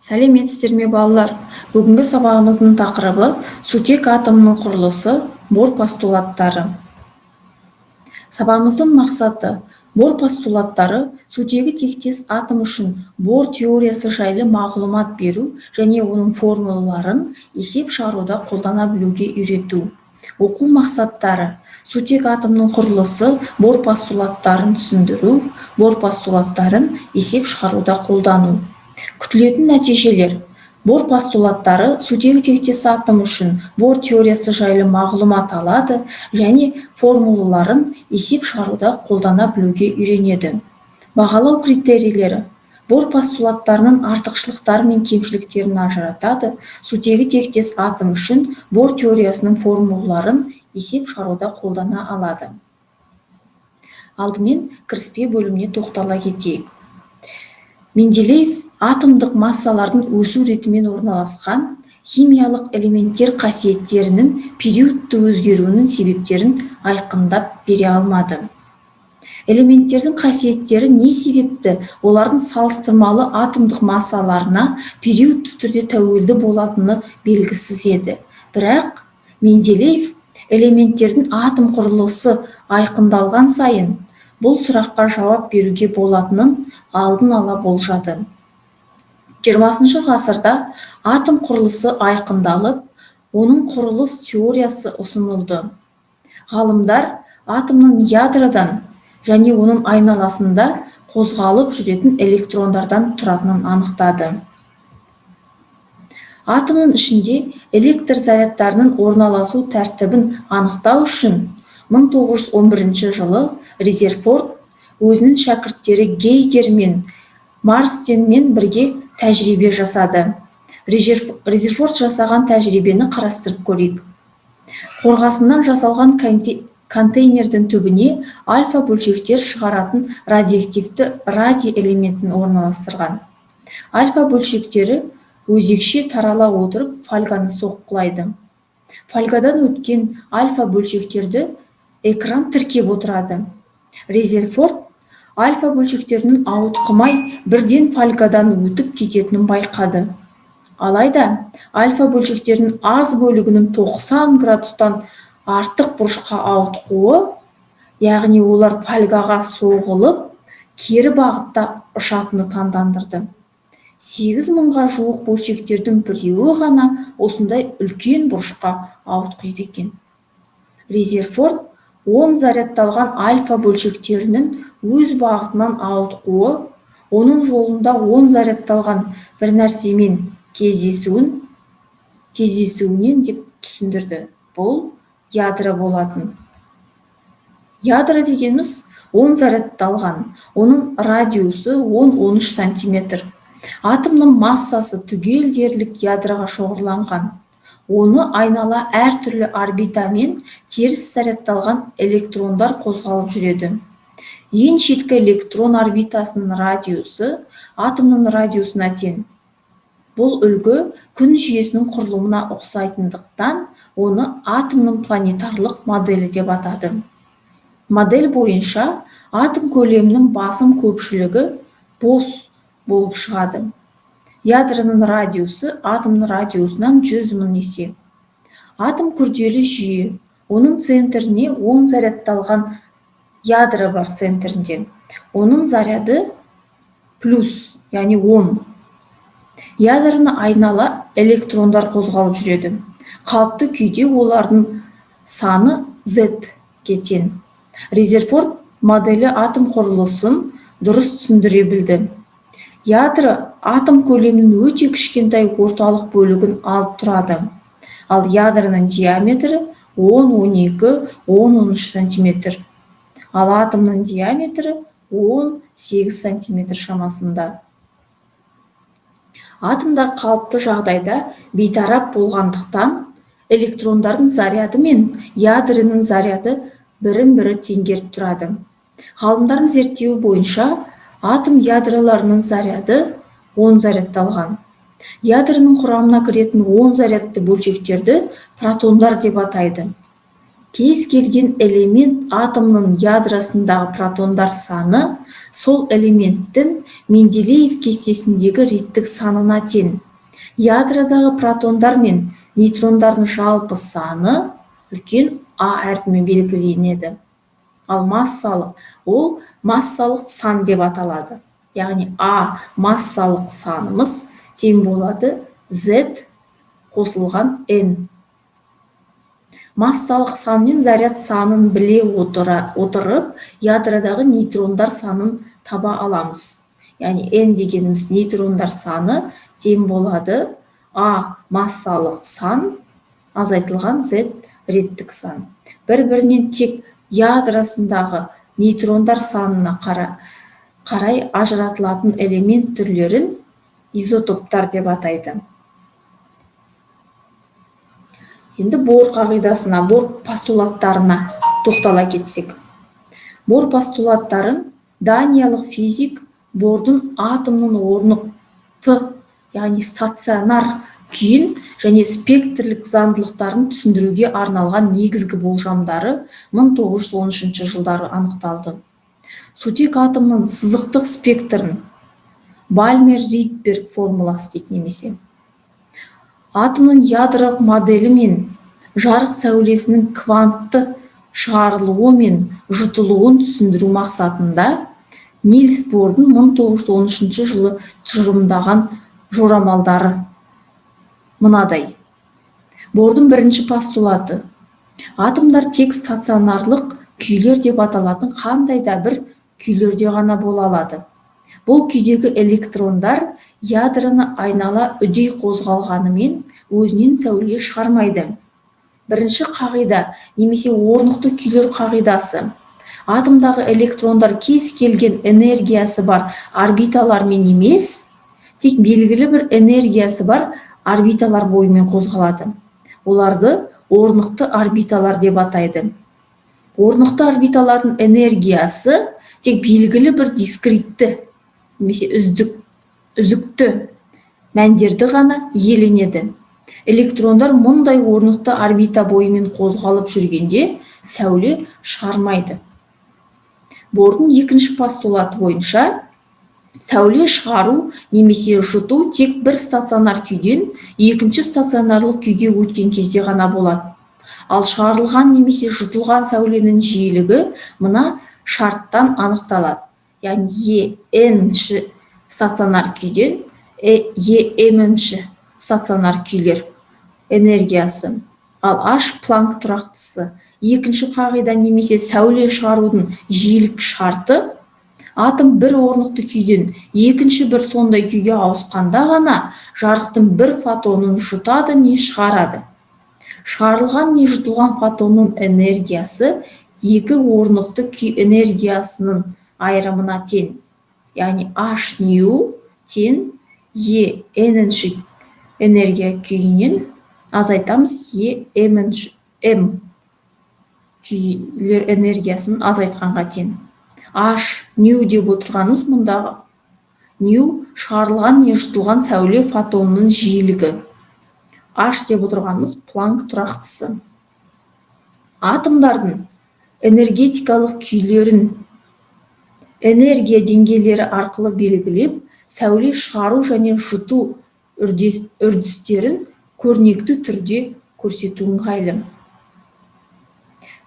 Сәлеметсіздер ме балалар? Бүгінгі сабағымыздың тақырыбы сутек атомының құрылысы, бор постулаттары. Сабағымыздың мақсаты бор постулаттары сутегі тектес атом үшін бор теориясы жайлы мағлұмат беру және оның формулаларын есеп шығаруда қолдана білуге үйрету. Оқу мақсаттары: сутек атомның құрылысы, бор постулаттарын түсіндіру, бор постулаттарын есеп шығаруда қолдану. Күтілетін нәтижелер: бор постулаттары сутегі тектес атом үшін бор теориясы жайлы мағлұмат алады және формулаларын есеп шығаруда қолдана білуге үйренеді. Бағалау критерийлері: бор постулаттарының артықшылықтары мен кемшіліктерін ажыратады, сутегі тектес атом үшін бор теориясының формулаларын есеп шығаруда қолдана алады. Алдымен кіріспе бөліміне тоқтала кетейік. Менделеев атомдық массалардың өсу ретімен орналасқан химиялық элементтер қасиеттерінің периодты өзгеруінің себептерін айқындап бере алмады. Элементтердің қасиеттері не себепті олардың салыстырмалы атомдық массаларына периодты түрде тәуелді болатыны белгісіз еді. Бірақ Менделеев элементтердің атом құрылысы айқындалған сайын бұл сұраққа жауап беруге болатынын алдын ала болжады. 20 ғасырда атом құрылысы айқындалып, оның құрылыс теориясы ұсынылды. Ғалымдар атомның ядродан және оның айналасында қозғалып жүретін электрондардан тұратынын анықтады. Атомның ішінде электр зарядтарының орналасу тәртібін анықтау үшін 1911 жылы Резерфорд өзінің шәкірттері Гейгер мен Марстенмен бірге тәжірибе жасады. Резерфорд жасаған тәжірибені қарастырып көрейік. Қорғасыннан жасалған контейнердің түбіне альфа бөлшектер шығаратын радиоактивті радий элементін орналастырған. Альфа бөлшектері өзекше тарала отырып фольганы соққылайды. Фольгадан өткен альфа бөлшектерді экран тіркеп отырады. Резерфорд альфа бөлшектерінің ауытқымай бірден фольгадан өтіп кететінін байқады. Алайда альфа бөлшектерінің аз бөлігінің 90 градустан артық бұрышқа ауытқуы, яғни олар фольгаға соғылып, кері бағытта ұшатыны таңдандырды. 8000-ға жуық бөлшектердің біреуі ғана осындай үлкен бұрышқа ауытқиды екен. Резерфорд 10 зарядталған альфа бөлшектерінің өз бағытынан ауытқуы, оның жолында 10 зарядталған бір нәрсемен кездесуінен деп түсіндірді. Бұл ядро болатын. Ядро дегеніміз 10 зарядталған, оның радиусы 10-13 сантиметр. Атомның массасы түгел дерлік ядроға шоғырланған. Оны айнала әртүрлі орбитамен теріс зарядталған электрондар қозғалып жүреді. Ең шеткі электрон орбитасының радиусы атомның радиусына тең. Бұл үлгі күн жүйесінің құрылымына ұқсайтындықтан оны атомның планетарлық моделі деп атады. Модель бойынша атом көлемінің басым көпшілігі бос болып шығады. Ядроның радиусы атомның радиусынан 100 000 есе. Атом күрделі жүйе. Оның центріне 10 зарядталған ядро бар центрінде. Оның заряды плюс, яғни 10. Ядроны айнала электрондар қозғалып жүреді. Қалыпты күйде олардың саны Z-ге тең. Резерфорд моделі атом құрылысын дұрыс түсіндіре білді. Ядро атом көлемінің өте кішкентай орталық бөлігін алып тұрады. Ал ядроның диаметрі 10-12-10-13 сантиметр. Ал атомның диаметрі 10-8 сантиметр шамасында. Атомдар қалыпты жағдайда бейтарап болғандықтан электрондардың заряды мен ядроның заряды бірін-бірі теңгеріп тұрады. Ғалымдардың зерттеуі бойынша атом ядроларының заряды 10 зарядталған. Ядроның құрамына кіретін 10 зарядты бөлшектерді протондар деп атайды. Кез келген элемент атомның ядросындағы протондар саны сол элементтің Менделеев кестесіндегі реттік санына тең. Ядродағы протондар мен нейтрондардың жалпы саны үлкен А әрпімен белгіленеді. Ал массалық, ол массалық сан деп аталады. Яғни А массалық санымыз тең болады Z қосылған N. Массалық сан мен заряд санын біле отырып, ядродағы нейтрондар санын таба аламыз. Яғни N дегеніміз нейтрондар саны тең болады А массалық сан азайтылған Z реттік сан. Бір-бірінен тек ядросындағы нейтрондар санына қарай ажыратылатын элемент түрлерін изотоптар деп атайды. Енді Бор қағидасына, Бор постулаттарына тоқтала кетсек. Бор постулаттарын даниялық физик Бордың атомның орнықты, яғни стационар күйін және спектрлік заңдылықтарын түсіндіруге арналған негізгі болжамдары 1913 жылдары анықталды. Сутек атомның сызықтық спектрін Бальмер-Ридберг формуласы дейді немесе. Атомның ядролық моделі мен жарық сәулесінің квантты шығарылуы мен жұтылуын түсіндіру мақсатында Нильс Бордың 1913 жылы тұжырымдаған жорамалдары мынадай. Бордың бірінші постулаты. Атомдар тек стационарлық күйлер деп аталатын қандай да бір күйлерде ғана бола алады. Бұл күйдегі электрондар ядроны айнала үдей қозғалғанымен өзінен сәуле шығармайды. Бірінші қағида немесе орнықты күйлер қағидасы. Атомдағы электрондар кез келген энергиясы бар орбиталармен емес, тек белгілі бір энергиясы бар орбиталар бойымен қозғалады. Оларды орнықты орбиталар деп атайды. Орнықты орбиталардың энергиясы тек белгілі бір дискретті немесе үзікті мәндерді ғана иеленеді. Электрондар мұндай орнықты орбита бойымен қозғалып жүргенде сәуле шығармайды. Бордың екінші постулаты бойынша сәуле шығару немесе жұту тек бір стационар күйден екінші стационарлық күйге өткен кезде ғана болады. Ал шығарылған немесе жұтылған сәуленің жиілігі мына шарттан анықталады. Яғни N-ші стационар күйден M-ші стационар күйлер энергиясы. Ал H Планк тұрақтысы. Екінші қағида немесе сәуле шығарудың жиілік шарты атом бір орнықты күйден екінші бір сондай күйге ауысқанда ғана жарықтың бір фотонын жұтады не шығарады. Шығарылған не жұтылған фотонның энергиясы екі орнықты күй энергиясының айырымына тең. Яғни H нью тең N-ші энергия күйінен азайтамыз M күйлер энергиясын азайтқанға тең. H нью деп отырғанымыз мұндағы нью шығарылған не жұтылған сәуле фотонының жиілігі. H деп отырғанымыз Планк тұрақтысы. Атомдардың энергетикалық күйлерін энергия деңгейлері арқылы белгілеп, сәуле шығару және жұту үрдістерін көрнекті түрде көрсету ыңғайлы.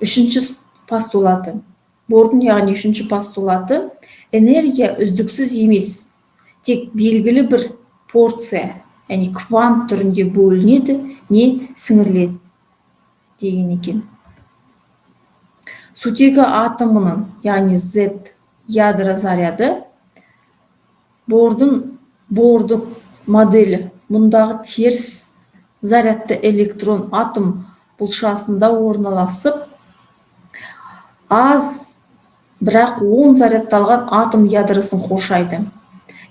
Үшінші постулаты. Бордың яғни үшінші постулаты энергия үздіксіз емес, тек белгілі бір порция, яғни квант түрінде бөлінеді, не сіңіріледі деген екен. Сутегі атомының, яғни Z ядро заряды Бордың моделі мұндағы теріс зарядты электрон атом бұлшасында орналасып, аз бірақ 10 зарядталған атом ядросын қоршайды.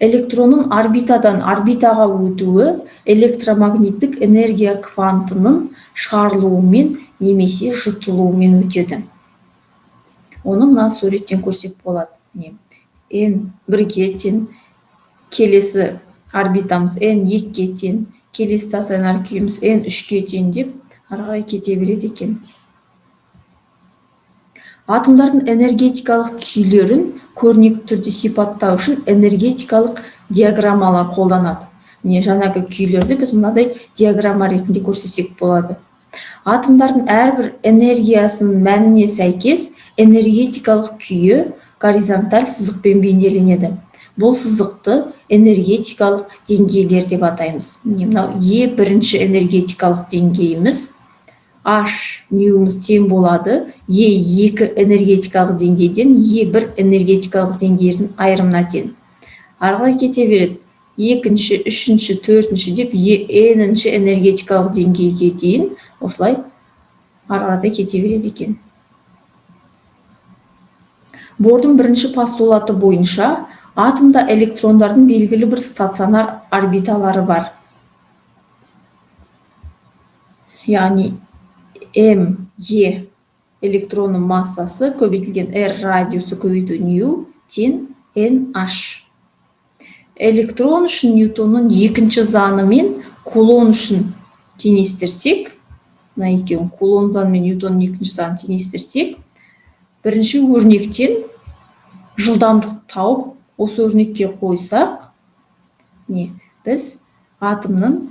Электронның орбитадан орбитаға өтуі электромагниттік энергия квантының шығарылуымен немесе жұтылуымен өтеді. Оны мына суреттен көрсек болады. N 1-ге тең, келесі орбитамыз N 2-ге тең, келесі стационар күйіміз N 3-ге тең деп ары қарай кете береді екен. Атомдардың энергетикалық күйлерін көрнекті түрде сипаттау үшін энергетикалық диаграммалар қолданады. Міне жаңағы күйлерді біз мынадай диаграмма ретінде көрсетсек болады. Атомдардың әрбір энергиясының мәніне сәйкес энергетикалық күйі горизонталь сызықпен бейнеленеді. Бұл сызықты энергетикалық деңгейлер деп атаймыз. Міне мынау бірінші энергетикалық деңгейіміз. H мюміз тең болады екі энергетикалық деңгейден бір энергетикалық деңгейдің айырымына тең. Ары қарай кете береді. Екінші, үшінші, төртінші деп n-ші энергетикалық деңгейге дейін осылай ары қарай кете береді екен. Бордың бірінші постулаты бойынша атомда электрондардың белгілі бір стационар орбиталары бар. Яғни М-Е электронның массасы көбейтілген R радиусы көбейту нью тең NH. Электрон үшін Ньютонның екінші заңы мен Кулон үшін теңестірсек, мына екеуін Кулон заңы мен Ньютонның екінші заңын теңестірсек, бірінші өрнектен жылдамдық тауып, осы өрнекке қойсақ, біз атомның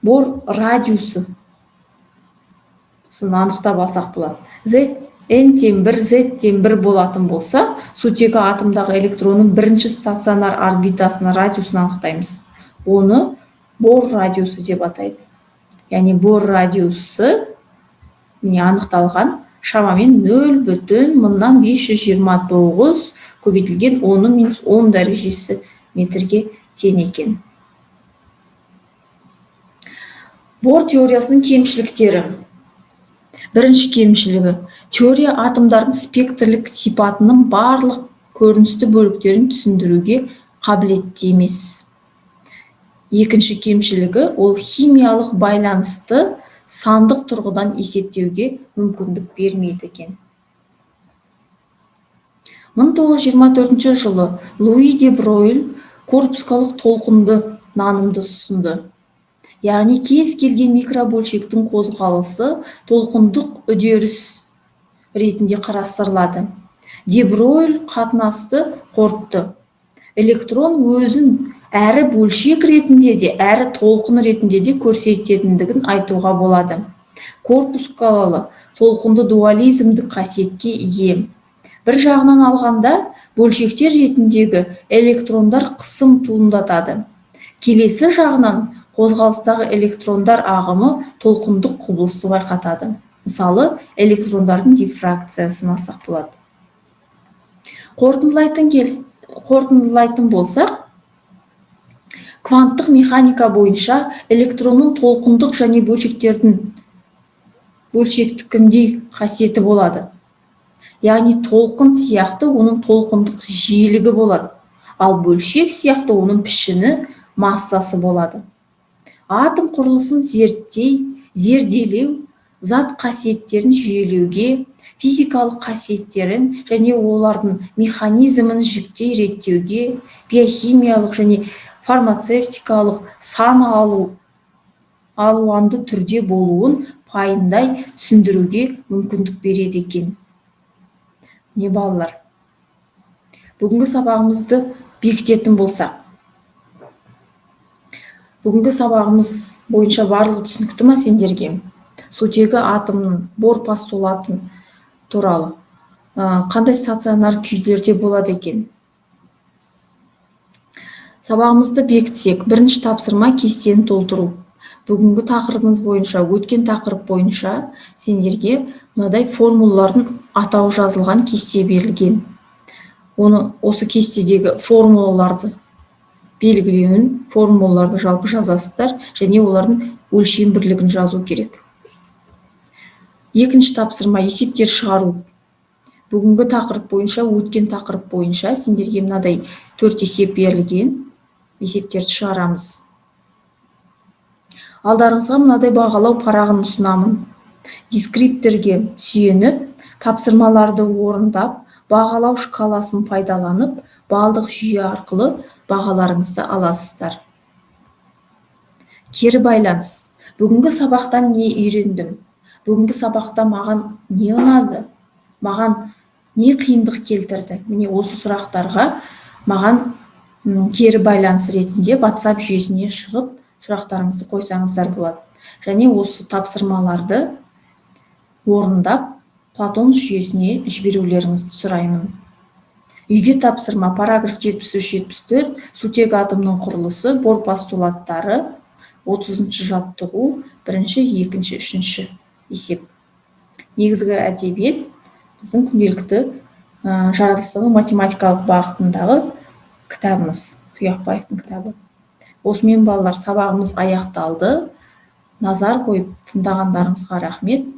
бор радиусы анықтап алсақ болады. N тең 1, Z тең 1 болатын болса, сутегі атомдағы электронның бірінші стационар орбитасының радиусын анықтаймыз. Оны бор радиусы деп атайды. Яғни бор радиусы анықталған шамамен 0,529 көбейтілген 10-10 дәрежесі метрге тең екен. Бор теориясының кемшіліктері. Бірінші кемшілігі. Теория атомдардың спектрлік сипатының барлық көріністі бөліктерін түсіндіруге қабілетті емес. Екінші кемшілігі, ол химиялық байланысты сандық тұрғыдан есептеуге мүмкіндік бермейді екен. 1924 жылы Луи де Бройль корпускалық толқынды нанымды ұсынды. Яғни кез келген микробөлшектің қозғалысы толқындық үдеріс ретінде қарастырылады. Де Бройль қатынасты қорытты. Электрон өзін әрі бөлшек ретінде де, әрі толқын ретінде де көрсететіндігін айтуға болады. Корпускалы толқынды дуализмдік қасиетке ие. Бір жағынан алғанда, бөлшектер ретіндегі электрондар қысым туындатады. Келесі жағынан қозғалыстағы электрондар ағымы толқындық құбылысты байқатады. Мысалы, электрондардың дифракциясын алсақ болады. Қорытындылайтын болсақ, кванттық механика бойынша электронның толқындық және бөлшектікіндей қасиеті болады. Яғни толқын сияқты оның толқындық жиілігі болады, ал бөлшек сияқты оның пішіні, массасы болады. Атом құрылысын зерделеу, зат қасиеттерін жүйелеуге, физикалық қасиеттерін және олардың механизмін жіктей реттеуге, биохимиялық және фармацевтикалық сан алуанды түрде болуын пайымдай түсіндіруге мүмкіндік береді екен. Не балалар? Бүгінгі сабағымызды бекітетін болсақ, бүгінгі сабағымыз бойынша барлығы түсінікті ме сендерге? Сутегі атомның бор постулатын туралы қандай стационар күйлерде болады екен? Сабағымызды бекітсек, бірінші тапсырма кестені толтыру. Бүгінгі тақырыбымыз бойынша, өткен тақырып бойынша сендерге мынадай формулалардың атауы жазылған кесте берілген. Осы кестедегі формулаларды белгілеуін, формулаларды жалпы жазасыздар және олардың өлшем бірлігін жазу керек. Екінші тапсырма есептер шығару. Бүгінгі тақырып бойынша, өткен тақырып бойынша сендерге мынадай 4 есеп берілген. Есептерді шығарамыз. Алдарыңызға мынадай бағалау парағын ұсынамын. Дескрипторге сүйеніп, тапсырмаларды орындап, бағалау шкаласын пайдаланып, балдық жүйе арқылы бағаларыңызды аласыздар. Кері байланыс. Бүгінгі сабақтан не үйрендім? Бүгінгі сабақта маған не ұнады? маған не қиындық келтірді? Міне осы сұрақтарға маған кері байланыс ретінде WhatsApp жүйесіне шығып сұрақтарыңызды қойсаңыздар болады. Және осы тапсырмаларды орындап Платон жүйесіне жіберулеріңізді сұраймын. Үйге тапсырма параграф 73-74 сутегі атомның құрылысы, бор постулаттары, 30-шы жаттығу, 1-ші, 2-ші, 3-ші есеп. Негізгі әдебиет біздің күнделікті жаратылыстану математикалық бағытындағы кітабымыз, Тұяқбаевтың кітабы. Осымен балалар, сабағымыз аяқталды. Назар қойып тыңдағандарыңызға рахмет.